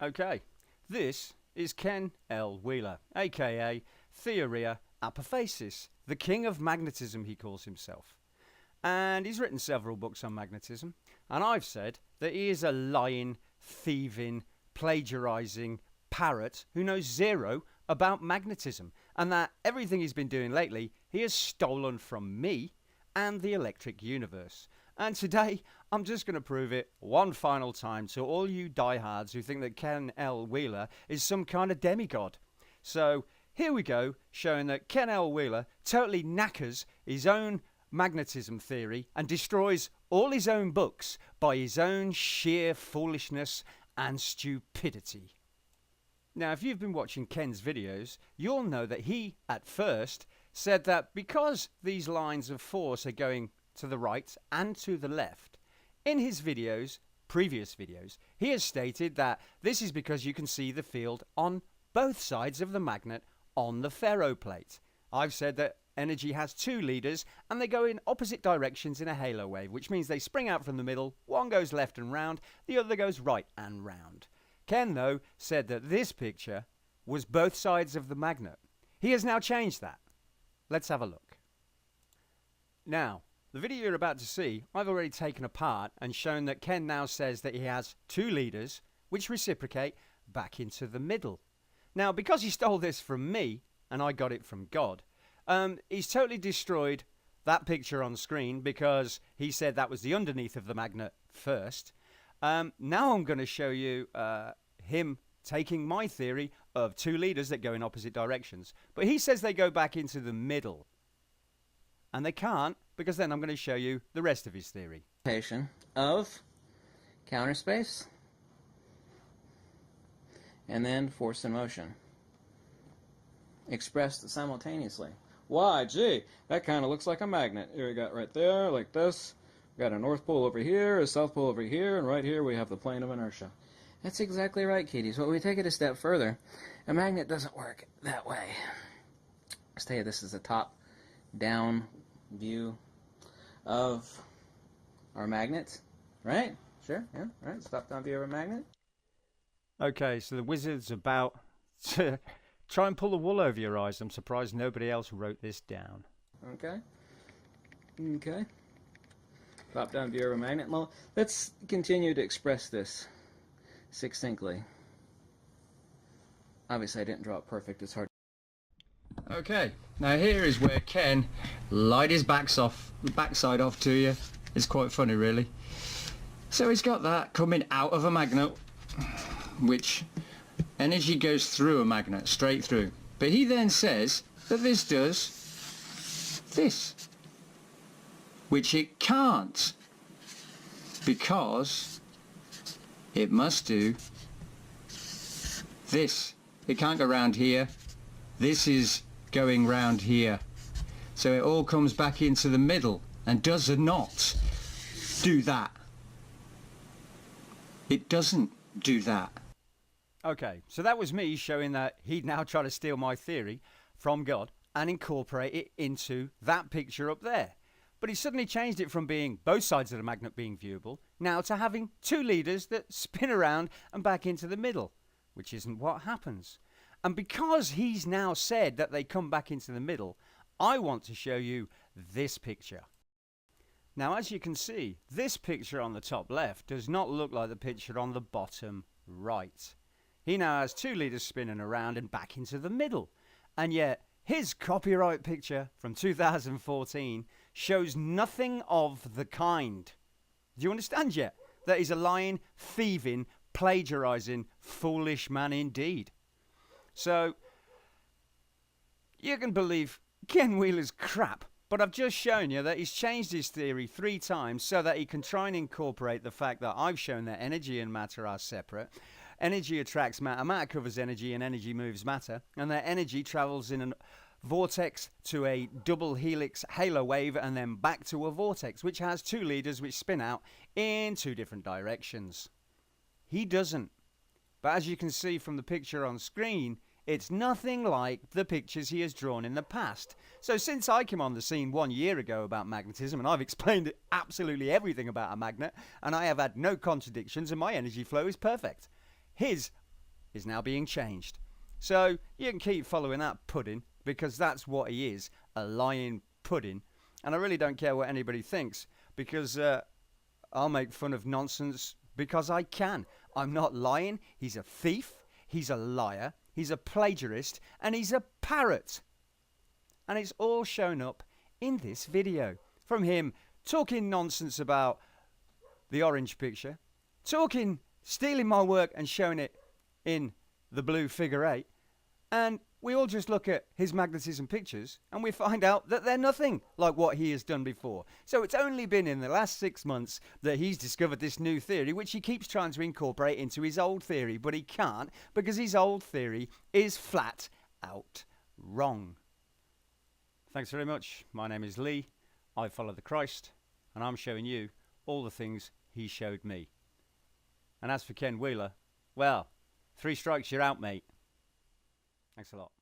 Okay, this is Ken L. Wheeler, aka Theoria Apophasis, the king of magnetism he calls himself. And he's written several books on magnetism, and I've said that he is a lying, thieving, plagiarizing parrot who knows zero about magnetism, and that everything he's been doing lately he has stolen from me and the electric universe. And today I'm just going to prove it one final time to all you diehards who think that Ken L. Wheeler is some kind of demigod. So here we go, showing that Ken L. Wheeler totally knackers his own magnetism theory and destroys all his own books by his own sheer foolishness and stupidity. Now, if you've been watching Ken's videos, you'll know that he, at first, said that because these lines of force are going to the right and to the left, in his videos, previous videos, he has stated that this is because you can see the field on both sides of the magnet on the ferroplate. I've said that energy has two leaders and they go in opposite directions in a halo wave, which means they spring out from the middle, one goes left and round, the other goes right and round. Ken, though, said that this picture was both sides of the magnet. He has now changed that. Let's have a look. Now, the video you're about to see, I've already taken apart and shown that Ken now says that he has two leaders which reciprocate back into the middle. Now, because he stole this from me and I got it from God, he's totally destroyed that picture on screen because he said that was the underneath of the magnet first. Now I'm going to show you him taking my theory of two leaders that go in opposite directions. But he says they go back into the middle. And they can't, because then I'm going to show you the rest of his theory. Of counter space and then force and motion expressed simultaneously. Why, gee, that kind of looks like a magnet. Here we got right there, like this. We got a north pole over here, a south pole over here, and right here we have the plane of inertia. That's exactly right, kiddies. But we take it a step further. A magnet doesn't work that way. Let's tell you, this is a top-down view of our magnet, right? Sure, yeah, right. It's top-down view of our magnet. Okay, so the wizard's about to try and pull the wool over your eyes. I'm surprised nobody else wrote this down. Okay. Okay. Top-down view of a magnet. Well, let's continue to express this succinctly. Obviously, I didn't draw it perfect. It's hard. Okay, now here is where Ken lied his backside off to you. It's quite funny, really. So he's got that coming out of a magnet, which energy goes through a magnet, straight through. But he then says that this does this, which it can't, because it must do this. It can't go round here. This is going round here. So it all comes back into the middle and does not do that. It doesn't do that. Okay, so that was me showing that he'd now try to steal my theory from God and incorporate it into that picture up there. But he suddenly changed it from being both sides of the magnet being viewable now to having two leaders that spin around and back into the middle, which isn't what happens. And because he's now said that they come back into the middle, I want to show you this picture. Now, as you can see, this picture on the top left does not look like the picture on the bottom right. He now has two leaders spinning around and back into the middle. And yet, his copyright picture from 2014 shows nothing of the kind. Do you understand yet? That he's a lying, thieving, plagiarizing, foolish man indeed. So, you can believe Ken Wheeler's crap, but I've just shown you that he's changed his theory 3 times so that he can try and incorporate the fact that I've shown that energy and matter are separate. Energy attracts matter, matter covers energy, and energy moves matter, and that energy travels in a vortex to a double helix halo wave and then back to a vortex, which has two leaders which spin out in 2 different directions. He doesn't. But as you can see from the picture on screen, it's nothing like the pictures he has drawn in the past. So since I came on the scene 1 year ago about magnetism, and I've explained absolutely everything about a magnet, and I have had no contradictions, and my energy flow is perfect. His is now being changed. So you can keep following that pudding, because that's what he is, a lying pudding. And I really don't care what anybody thinks, because I'll make fun of nonsense because I can. I'm not lying. He's a thief. He's a liar. He's a plagiarist. And he's a parrot. And it's all shown up in this video. From him talking nonsense about the orange picture, stealing my work and showing it in the blue figure 8. And we all just look at his magnetism pictures and we find out that they're nothing like what he has done before. So it's only been in the last 6 months that he's discovered this new theory, which he keeps trying to incorporate into his old theory, but he can't, because his old theory is flat out wrong. Thanks very much. My name is Lee. I follow the Christ, and I'm showing you all the things he showed me. And as for Ken Wheeler, well, 3 strikes, you're out, mate. Thanks a lot.